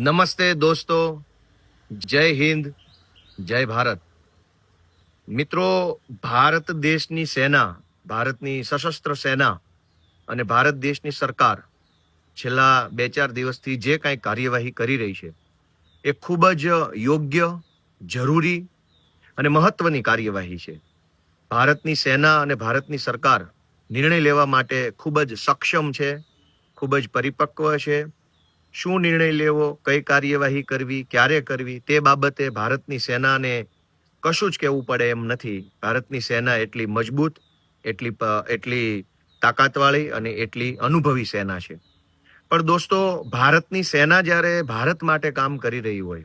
નમસ્તે દોસ્તો, જય હિન્દ, જય ભારત. મિત્રો, ભારત દેશની સેના, ભારતની સશસ્ત્ર સેના અને ભારત દેશની સરકાર છેલ્લા 2-4 દિવસથી જે કાંઈ કાર્યવાહી કરી રહી છે એ ખૂબ જ યોગ્ય, જરૂરી અને મહત્વની કાર્યવાહી છે. ભારતની સેના અને ભારતની સરકાર નિર્ણય લેવા માટે ખૂબ જ સક્ષમ છે, ખૂબ જ પરિપક્વ છે. શું નિર્ણય લેવો, કઈ કાર્યવાહી કરવી, ક્યારે કરવી, તે બાબતે ભારતની સેનાને કશું જ કહેવું પડે એમ નથી. ભારતની સેના એટલી મજબૂત, એટલી તાકાતવાળી અને એટલી અનુભવી સેના છે. પણ દોસ્તો, ભારતની સેના જ્યારે ભારત માટે કામ કરી રહી હોય,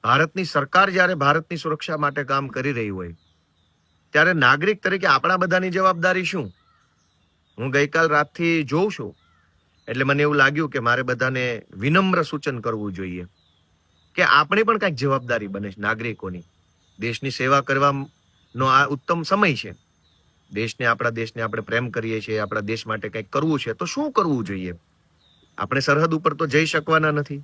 ભારતની સરકાર જ્યારે ભારતની સુરક્ષા માટે કામ કરી રહી હોય, ત્યારે નાગરિક તરીકે આપણા બધાની જવાબદારી શું? હું ગઈકાલ રાતથી જોઉં છું એટલે મને એવું લાગ્યું કે મારે બધાને વિનમ્ર સૂચન કરવું જોઈએ કે આપણી પણ કંઈક જવાબદારી બને છે નાગરિકોની. દેશની સેવા કરવાનો આ ઉત્તમ સમય છે. આપણા દેશને આપણે પ્રેમ કરીએ છીએ, આપણા દેશ માટે કંઈક કરવું છે, તો શું કરવું જોઈએ? આપણે સરહદ ઉપર તો જઈ શકવાના નથી,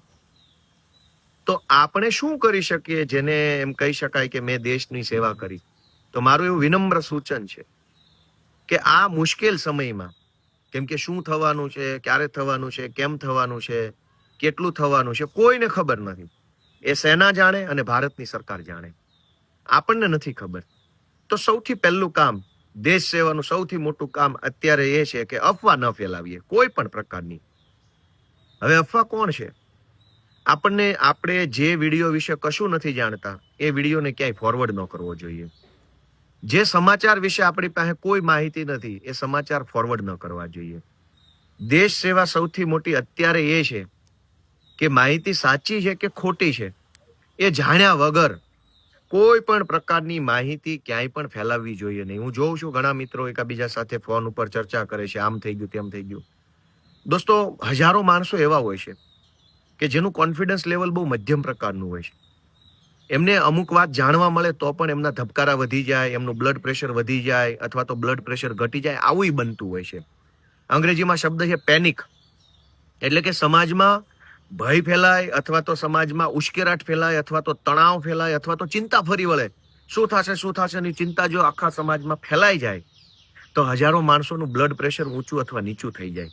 તો આપણે શું કરી શકીએ જેને એમ કહી શકાય કે મેં દેશની સેવા કરી? તો મારું એવું વિનમ્ર સૂચન છે કે આ મુશ્કેલ સમયમાં, કેમ કે શું થવાનું છે, ક્યારે થવાનું છે, કેમ થવાનું છે, કેટલું થવાનું છે, કોઈને ખબર નથી. એ સેના જાણે અને ભારતની સરકાર જાણે, આપણને નથી ખબર. તો સૌથી પહેલું કામ, દેશ સેવાનું સૌથી મોટું કામ અત્યારે એ છે કે અફવા ન ફેલાવીએ કોઈ પણ પ્રકારની. હવે અફવા કોણ છે? આપણે જે વિડીયો વિશે કશું નથી જાણતા એ વિડીયોને ક્યાંય ફોરવર્ડ ન કરવો જોઈએ. જે સમાચાર વિશે આપણી પાસે કોઈ માહિતી નથી એ સમાચાર ફોરવર્ડ ન કરવા જોઈએ. દેશ સેવા સૌથી મોટી અત્યારે એ છે કે માહિતી સાચી છે કે ખોટી છે એ જાણ્યા વગર કોઈ પણ પ્રકારની માહિતી ક્યાંય પણ ફેલાવવી જોઈએ નહીં. હું જોઉં છું ઘણા મિત્રો એકબીજા સાથે ફોન ઉપર ચર્ચા કરે છે, આમ થઈ ગયું, તેમ થઈ ગયું. દોસ્તો, હજારો માણસો એવા હોય છે કે જેનું કોન્ફિડન્સ લેવલ બહુ મધ્યમ પ્રકારનું હોય છે. એમને અમુક વાત જાણવા મળે તો પણ એમના ધબકારા વધી જાય, એમનું બ્લડ પ્રેશર વધી જાય અથવા તો બ્લડ પ્રેશર ઘટી જાય, આવું બનતું હોય છે. અંગ્રેજીમાં શબ્દ છે પેનિક, એટલે કે સમાજમાં ભય ફેલાય અથવા તો સમાજમાં ઉશ્કેરાટ ફેલાય અથવા તો તણાવ ફેલાય અથવા તો ચિંતા ફરી વળે. શું થશે ની ચિંતા જો આખા સમાજમાં ફેલાઈ જાય તો હજારો માણસોનું બ્લડ પ્રેશર ઊંચું અથવા નીચું થઈ જાય,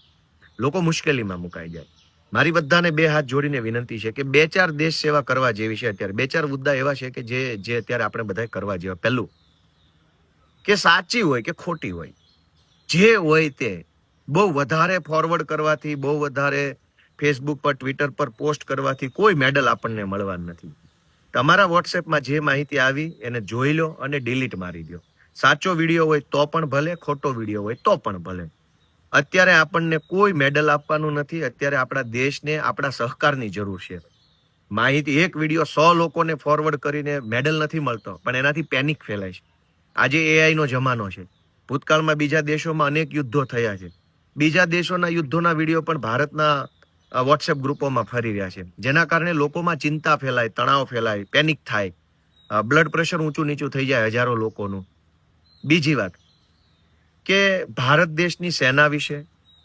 લોકો મુશ્કેલીમાં મુકાઈ જાય. મારી બધાને 2 હાથ જોડીને વિનંતી છે કે 2-4 દેશ સેવા કરવા જેવી છે. અત્યારે 2-4 મુદ્દા એવા છે કે જે અત્યારે આપણે બધા કરવા જેવા. પહેલું, કે સાચી હોય કે ખોટી હોય, જે હોય તે બહુ વધારે ફોરવર્ડ કરવાથી, બહુ વધારે ફેસબુક પર, ટ્વિટર પર પોસ્ટ કરવાથી કોઈ મેડલ આપણને મળવાનું નથી. તમારા વોટ્સએપમાં જે માહિતી આવી એને જોઈ લો અને ડિલીટ મારી દો. સાચો વિડીયો હોય તો પણ ભલે, ખોટો વિડીયો હોય તો પણ ભલે. અત્યારે આપણને કોઈ મેડલ આપવાનું નથી. અત્યારે આપણા દેશને આપણા સહકારની જરૂર છે. માહિતી, એક વિડીયો 100 લોકોને ફોરવર્ડ કરીને મેડલ નથી મળતો, પણ એનાથી પેનિક ફેલાય છે. આજે AI નો જમાનો છે. ભૂતકાળમાં બીજા દેશોમાં અનેક યુદ્ધો થયા છે. બીજા દેશોના યુદ્ધોના વિડીયો પણ ભારતના વોટ્સએપ ગ્રુપોમાં ફરી રહ્યા છે, જેના કારણે લોકોમાં ચિંતા ફેલાય, તણાવ ફેલાય, પેનિક થાય, બ્લડ પ્રેશર ઊંચું નીચું થઈ જાય હજારો લોકોનું. બીજી વાત કે ભારત દેશની સેના વિશે,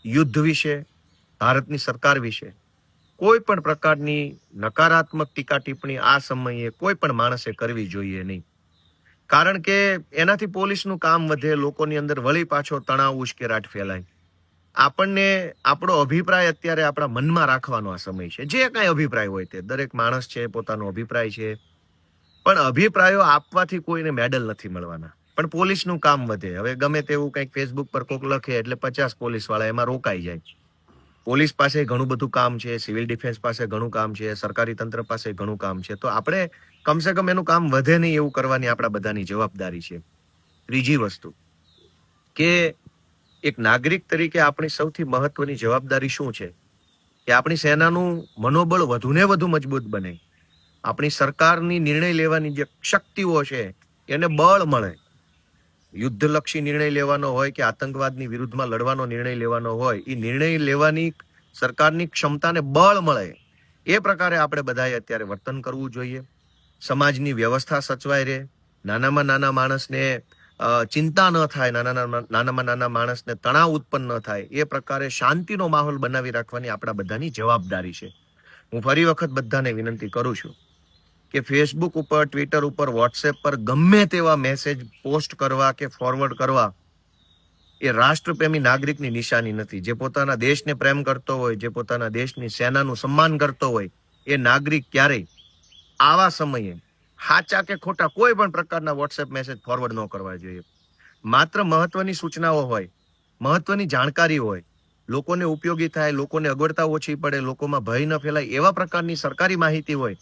યુદ્ધ વિશે, ભારતની સરકાર વિશે કોઈ પણ પ્રકારની નકારાત્મક ટીકા ટિપ્પણી આ સમયે કોઈ પણ માણસે કરવી જોઈએ નહીં. કારણ કે એનાથી પોલીસનું કામ વધે, લોકોની અંદર વળી પાછો તણાવ, ઉશ્કેરાટ ફેલાય. આપણને આપણો અભિપ્રાય અત્યારે આપણા મનમાં રાખવાનો આ સમય છે. જે કાંઈ અભિપ્રાય હોય તે, દરેક માણસ છે પોતાનો અભિપ્રાય છે, પણ અભિપ્રાયો આપવાથી કોઈને મેડલ નથી મળવાના. પણ પોલીસનું કામ વધે. હવે ગમે તેવું કંઈક ફેસબુક પર કોક લખે એટલે 50 પોલીસવાળા એમાં રોકાઈ જાય. પોલીસ પાસે ઘણું બધું કામ છે, સિવિલ ડિફેન્સ પાસે ઘણું કામ છે, સરકારી તંત્ર પાસે ઘણું કામ છે. તો આપણે કમસે કમ એનું કામ વધે નહીં એવું કરવાની આપણા બધાની જવાબદારી છે. ત્રીજી વસ્તુ કે એક નાગરિક તરીકે આપણી સૌથી મહત્વની જવાબદારી શું છે કે આપણી સેનાનું મનોબળ વધુને વધુ મજબૂત બને, આપણી સરકારની નિર્ણય લેવાની જે શક્તિઓ છે એને બળ મળે. યુદ્ધલક્ષી નિર્ણય લેવાનો હોય કે આતંકવાદની વિરુદ્ધમાં લડવાનો નિર્ણય લેવાનો હોય, એ નિર્ણય લેવાની સરકારની ક્ષમતાને બળ મળે. એ પ્રકારે આપણે બધાએ અત્યારે વર્તન કરવું જોઈએ. સમાજની વ્યવસ્થા સચવાઈ રહે, નાનામાં નાના માણસને ચિંતા ન થાય, નાનામાં નાના માણસને તણાવ ઉત્પન્ન ન થાય, એ પ્રકારે શાંતિનો માહોલ બનાવી રાખવાની આપણા બધાની જવાબદારી છે. હું ફરી વખત બધાને વિનંતી કરું છું કે ફેસબુક ઉપર, ટ્વિટર ઉપર, વોટ્સએપ પર ગમે તેવા મેસેજ પોસ્ટ કરવા કે ફોરવર્ડ કરવા એ રાષ્ટ્રપ્રેમી નાગરિકની નિશાની નથી. જે પોતાના દેશને પ્રેમ કરતો હોય, જે પોતાના દેશની સેનાનું સન્માન કરતો હોય, એ નાગરિક ક્યારેય આવા સમયે સાચા કે ખોટા કોઈ પણ પ્રકારના વોટ્સએપ મેસેજ ફોરવર્ડ ન કરવા જોઈએ. માત્ર મહત્વની સૂચનાઓ હોય, મહત્વની જાણકારી હોય, લોકોને ઉપયોગી થાય, લોકોને અગવડતા ઓછી પડે, લોકોમાં ભય ન ફેલાય એવા પ્રકારની સરકારી માહિતી હોય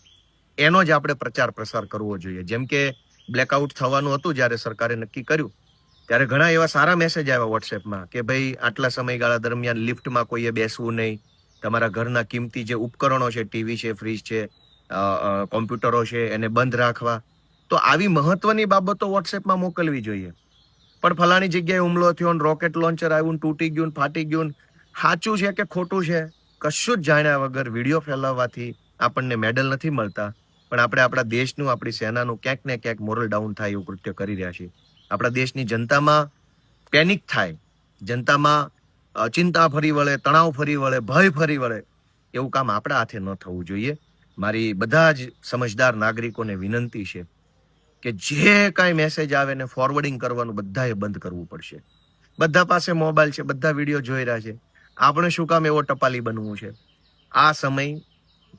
એનો જ આપણે પ્રચાર પ્રસાર કરવો જોઈએ. જેમ કે બ્લેકઆઉટ થવાનું હતું જ્યારે સરકારે નક્કી કર્યું ત્યારે ઘણા એવા સારા મેસેજ આવ્યા વોટ્સએપમાં કે ભાઈ આટલા સમયગાળા દરમિયાન લિફ્ટમાં કોઈએ બેસવું નહીં, તમારા ઘરના કિંમતી જે ઉપકરણો છે, ટીવી છે, ફ્રીજ છે, કોમ્પ્યુટરો છે, એને બંધ રાખવા. તો આવી મહત્વની બાબતો વોટ્સએપમાં મોકલવી જોઈએ. પણ ફલાણી જગ્યાએ હુમલો થયો, રોકેટ લોન્ચર આવ્યું, તૂટી ગયું, ફાટી ગયું, સાચું છે કે ખોટું છે કશું જ જાણ્યા વગર વિડીયો ફેલાવવાથી આપણને મેડલ નથી મળતા, પણ આપણે આપણા દેશનું, આપણી સેનાનું ક્યાંક ને ક્યાંક મોરલ ડાઉન થાય એવું કૃત્ય કરી રહ્યા છીએ. આપણા દેશની જનતામાં પેનિક થાય, જનતામાં ચિંતા ફરી વળે, તણાવ ફરી વળે, ભય ફરી વળે, એવું કામ આપણા હાથે ન થવું જોઈએ. મારી બધા જ સમજદાર નાગરિકોને વિનંતી છે કે જે કાંઈ મેસેજ આવે ને ફોરવર્ડિંગ કરવાનું બધાએ બંધ કરવું પડશે. બધા પાસે મોબાઈલ છે, બધા વિડીયો જોઈ રહ્યા છે, આપણે શું કામ એવો ટપાલી બનવું છે? આ સમય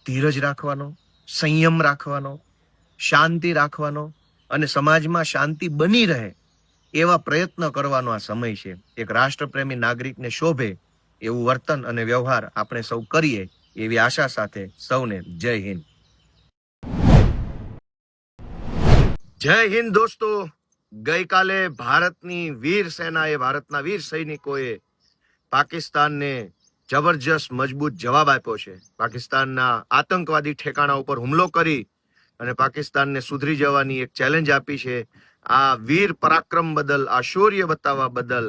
ધીરજ રાખવાનો, સંયમ રાખવાનો, શાંતિ રાખવાનો અને સમાજમાં શાંતિ બની રહે એવા પ્રયત્ન કરવાનો આ સમય છે. એક રાષ્ટ્રપ્રેમી નાગરિકને શોભે એવું વર્તન અને વ્યવહાર આપણે સૌ કરીએ એવી આશા સાથે સૌને જય હિન્દ. જય હિન્દ દોસ્તો. ગઈકાલે ભારતની વીર સેનાએ, ભારતના વીર સૈનિકોએ પાકિસ્તાનને જબરજસ્ત મજબૂત જવાબ આપ્યો છે. પાકિસ્તાનના આતંકવાદી ઠેકાણા ઉપર હુમલો કરી અને પાકિસ્તાનને સુધરી જવાની એક ચેલેન્જ આપી છે. આ વીર પરાક્રમ બદલ, આ શૌર્ય બતાવવા બદલ,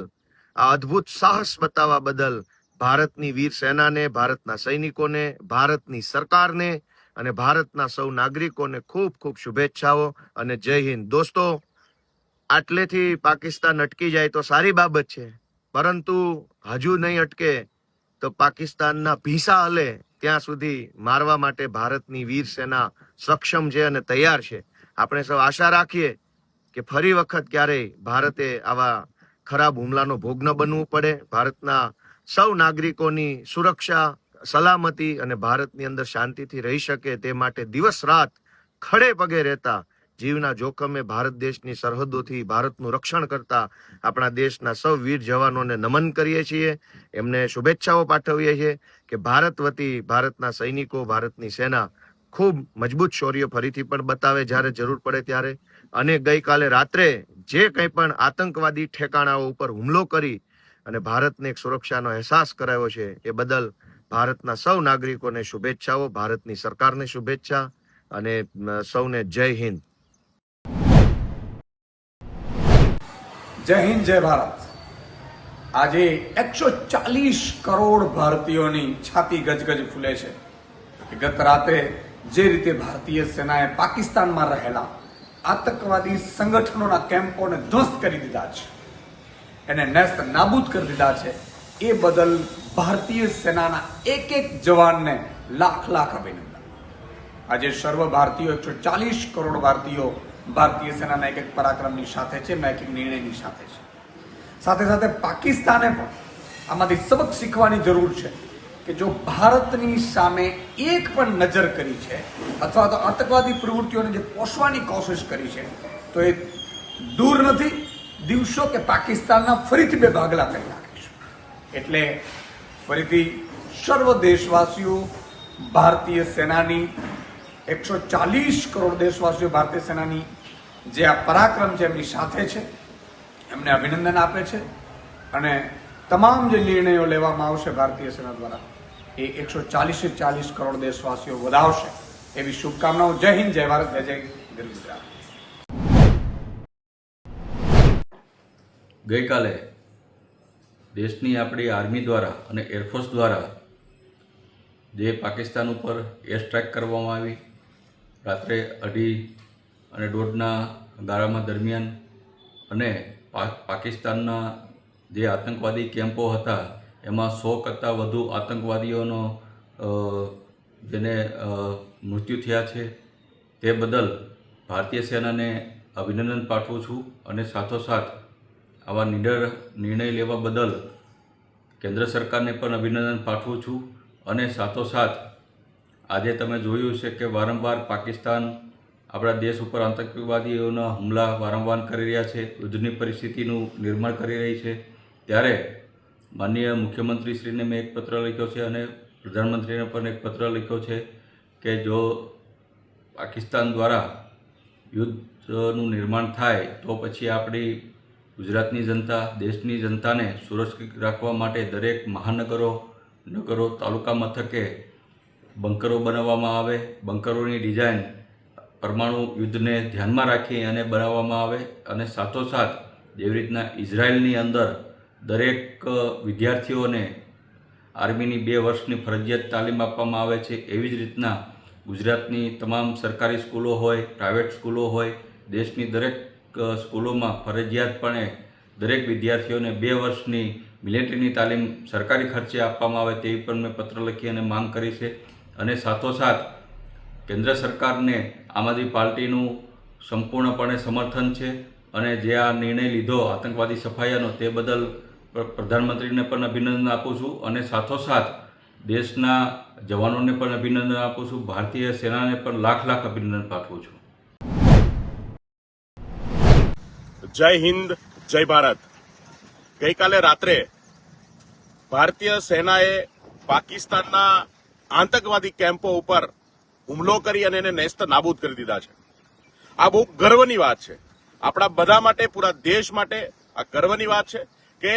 આ અદ્ભુત સાહસ બતાવવા બદલ ભારતની વીર સેનાને, ભારતના સૈનિકોને, ભારતની સરકારને અને ભારતના સૌ નાગરિકોને ખૂબ ખૂબ શુભેચ્છાઓ અને જય હિન્દ. દોસ્તો, આટલેથી પાકિસ્તાન અટકી જાય તો સારી બાબત છે, પરંતુ હજુ નહીં અટકે તો પાકિસ્તાનના ભીસા હલે ત્યાં સુધી મારવા માટે ભારતની વીર સેના સક્ષમ છે અને તૈયાર છે. આપણે સૌ આશા રાખીએ કે ફરી વખત ક્યારેય ભારતે આવા ખરાબ હુમલાનો ભોગ ન બનવું પડે. ભારતના સૌ નાગરિકોની સુરક્ષા, સલામતી અને ભારતની અંદર શાંતિથી રહી શકે તે માટે દિવસ રાત ખડે પગે રહેતા, જીવના જોખમે ભારત દેશની સરહદોથી ભારતનું રક્ષણ કરતા આપણા દેશના સૌ વીર જવાનોને નમન કરીએ છીએ, એમને શુભેચ્છાઓ પાઠવીએ છીએ કે ભારત વતી ભારતના સૈનિકો, ભારતની સેના ખૂબ મજબૂત શૌર્ય ફરીથી પણ બતાવે જ્યારે જરૂર પડે ત્યારે. અને ગઈકાલે રાત્રે જે કંઈ પણ આતંકવાદી ઠેકાણાઓ ઉપર હુમલો કરી અને ભારતને એક સુરક્ષાનો અહેસાસ કરાયો છે એ બદલ ભારતના સૌ નાગરિકોને શુભેચ્છાઓ, ભારતની સરકારને શુભેચ્છા અને સૌને જય હિન્દ. જય હિન્દ, જય ભારત. આજે 140 કરોડ ભારતીયોની છાતી ગજગજ ફૂલે છે. ગત રાત્રે જે રીતે ભારતીય સેનાએ પાકિસ્તાનમાં રહેલા આતંકવાદી સંગઠનોના કેમ્પોને ધ્વસ્ત કરી દીધા છે, એને નેસ્ત નાબૂદ કરી દીધા છે, એ બદલ ભારતીય સેનાના એક એક જવાનને લાખ લાખ અભિનંદન. આજે સર્વ ભારતીયો 140 કરોડ ભારતીયો ભારતીય સેનાના એક એક પરાક્રમની સાથે છે, એક એક નિર્ણયની સાથે છે. સાથે સાથે પાકિસ્તાને પણ આમાંથી સબક શીખવાની જરૂર છે કે જો ભારતની સામે એક પણ નજર કરી છે અથવા તો આતંકવાદી પ્રવૃત્તિઓને જે પોષવાની કોશિશ કરી છે તો એ દૂર નથી, દિવસો કે પાકિસ્તાનના ફરીથી બે ભાગલા કરી નાખીશું. એટલે ફરીથી સર્વ દેશવાસીઓ ભારતીય સેનાની 140 કરોડ દેશવાસીઓ ભારતીય સેનાની જે આ પરાક્રમ છે એમની સાથે છે, એમને અભિનંદન આપે છે. અને તમામ જે નિર્ણયો લેવામાં આવશે ભારતીય સેના દ્વારા એ 140 કરોડ દેશવાસીઓ વધાવશે એવી શુભકામનાઓ. જય હિન્દ, જય ભારત, જય જય વીર ગુજરાત. ગઈકાલે દેશની આપણી આર્મી દ્વારા અને એરફોર્સ દ્વારા જે પાકિસ્તાન ઉપર એર સ્ટ્રાઇક કરવામાં આવી રાત્રે 2:30 અને 1:30 ગાળામાં દરમિયાન, અને પાકિસ્તાનના જે આતંકવાદી કેમ્પો હતા એમાં 100 કરતાં વધુ આતંકવાદીઓનો જેને મૃત્યુ થયા છે તે બદલ ભારતીય સેનાને અભિનંદન પાઠવું છું અને સાથોસાથ આવા નિડર નિર્ણય લેવા બદલ કેન્દ્ર સરકારને પણ અભિનંદન પાઠવું છું. અને સાથોસાથ આજે તમે જોયું છે કે વારંવાર પાકિસ્તાન આપણા દેશ ઉપર આતંકવાદીઓના હુમલા વારંવાર કરી રહ્યા છે, યુદ્ધની પરિસ્થિતિનું નિર્માણ કરી રહી છે. ત્યારે માનનીય મુખ્યમંત્રીશ્રીને મેં એક પત્ર લખ્યો છે અને પ્રધાનમંત્રીને પણ એક પત્ર લખ્યો છે કે જો પાકિસ્તાન દ્વારા યુદ્ધનું નિર્માણ થાય તો પછી આપણી ગુજરાતની જનતા, દેશની જનતાને સુરક્ષિત રાખવા માટે દરેક મહાનગરો, નગરો, તાલુકા મથકે બંકરો બનાવવામાં આવે. બંકરોની ડિઝાઇન પરમાણુ યુદ્ધને ધ્યાનમાં રાખી અને બનાવવામાં આવે. અને સાથોસાથ જેવી રીતના ઇઝરાયલની અંદર દરેક વિદ્યાર્થીઓને આર્મીની 2 વર્ષની ફરજિયાત તાલીમ આપવામાં આવે છે, એવી જ રીતના ગુજરાતની તમામ સરકારી સ્કૂલો હોય, પ્રાઇવેટ સ્કૂલો હોય, દેશની દરેક સ્કૂલોમાં ફરજિયાતપણે દરેક વિદ્યાર્થીઓને 2 વર્ષની મિલિટરીની તાલીમ સરકારી ખર્ચે આપવામાં આવે તેવી પણ મેં પત્ર લખી અને માંગ કરી છે. અને સાથોસાથ કેન્દ્ર સરકારને આમ આદમી પાર્ટીનું સંપૂર્ણપણે સમર્થન છે અને જે આ નિર્ણય લીધો આતંકવાદી સફાયાનો તે બદલ પ્રધાનમંત્રીને પણ અભિનંદન આપું છું અને સાથોસાથ દેશના જવાનોને પણ અભિનંદન આપું છું. ભારતીય સેનાને પણ લાખ અભિનંદન પાઠવું છું. જય હિન્દ, જય ભારત. ગઈકાલે રાત્રે ભારતીય સેનાએ પાકિસ્તાનના આતંકવાદી કેમ્પો ઉપર હુમલો કરી અને એને નેસ્ત નાબૂદ કરી દીધા છે. આ બહુ ગર્વની વાત છે. આપણા બધા માટે, પૂરા દેશ માટે આ ગર્વની વાત છે કે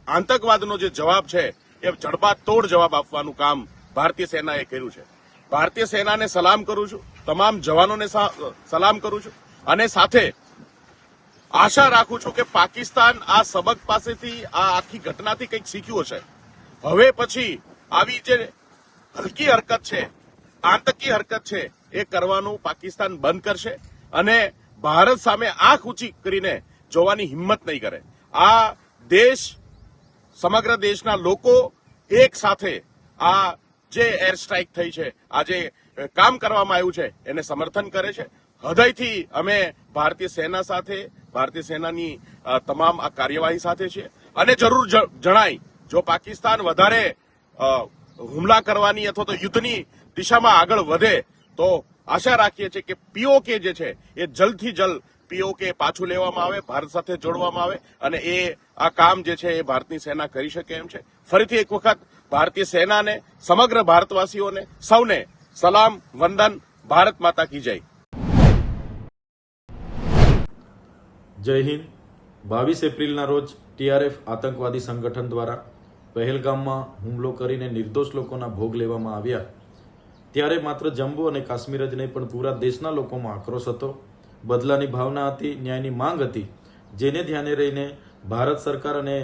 આતંકવાદનો જે જવાબ છે એ જડબાતોડ જવાબ આપવાનું કામ ભારતીય સેનાએ કર્યું છે. ભારતીય સેનાને સલામ કરું છું, તમામ જવાનોને સલામ કરું છું અને સાથે આશા રાખું છું કે પાકિસ્તાન આ સબક પાસેથી, આ આખી ઘટનાથી કંઈક શીખ્યું હશે. હવે પછી આવી જે હલકી હરકત છે, આતંકી હરકત છે, એ કરવાનું પાકિસ્તાન બંધ કરશે અને ભારત સામે આંખ ઊંચી કરીને જોવાની હિંમત નહીં કરે. આ દેશ, સમગ્ર દેશના લોકો એક સાથે આ જે એર સ્ટ્રાઇક થઈ છે, આ જે કામ કરવામાં આવ્યું છે એને સમર્થન કરે છે. હૃદયથી અમે ભારતીય સેના સાથે, ભારતીય સેનાની તમામ આ કાર્યવાહી સાથે છીએ અને જરૂર જણાય જો પાકિસ્તાન વધારે હુમલા કરવાની અથવા તો યુદ્ધની દિશામાં આગળ વધે તો આશા રાખીએ છીએ કે પીઓકે જે છે એ જલ્દથી જલ્દ પીઓકે પાછું લેવામાં આવે, ભારત સાથે જોડવામાં આવે અને એ આ કામ જે છે એ ભારતની સેના કરી શકે એમ છે. ફરીથી એક વખત ભારતીય સેનાને, સમગ્ર ભારતવાસીઓને સૌને સલામ, વંદન. ભારત માતા કી જય. જય હિન્દ. 22 એપ્રિલના રોજ ટીઆરએફ આતંકવાદી સંગઠન દ્વારા પહેલગામમાં હુમલો કરીને નિર્દોષ લોકોના ભોગ લેવામાં આવ્યા ત્યારે માત્ર જમ્મુ અને કાશ્મીર જ નહીં પણ પૂરા દેશના લોકોમાં આક્રોશ હતો, બદલાની ભાવના હતી, ન્યાયની માંગ હતી, જેને ધ્યાને રહીને ભારત સરકાર અને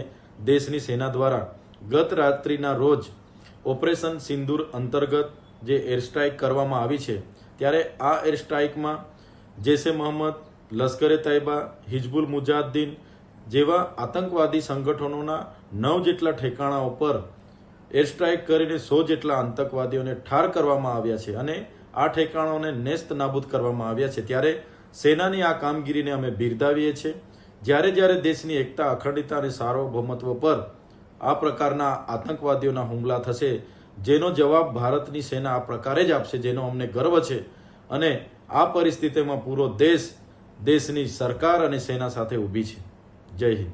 દેશની સેના દ્વારા ગત રાત્રિના રોજ ઓપરેશન સિંદૂર અંતર્ગત જે એર સ્ટ્રાઇક કરવામાં આવી છે ત્યારે આ એર સ્ટ્રાઇકમાં જૈશે મોહમ્મદ, લશ્કરે તૈયબા, હિજબુલ મુજાહિદ્દીન જેવા આતંકવાદી સંગઠનોના 9 જેટલા ઠેકાણાઓ પર એર સ્ટ્રાઇક કરીને 100 જેટલા આતંકવાદીઓને ઠાર કરવામાં આવ્યા છે અને આ ઠેકાણાઓને નેસ્ત નાબૂદ કરવામાં આવ્યા છે. ત્યારે સેનાની આ કામગીરીને અમે બિરદાવીએ છીએ. જ્યારે દેશની એકતા, અખંડિતતા અને સાર્વભૌમત્વ પર આ પ્રકારના આતંકવાદીઓના હુમલા થશે, જેનો જવાબ ભારતની સેના આ પ્રકારે જ આપશે, જેનો અમને ગર્વ છે. અને આ પરિસ્થિતિમાં પૂરો દેશ, દેશની સરકાર અને સેના સાથે ઊભી છે. જય હિન્દ.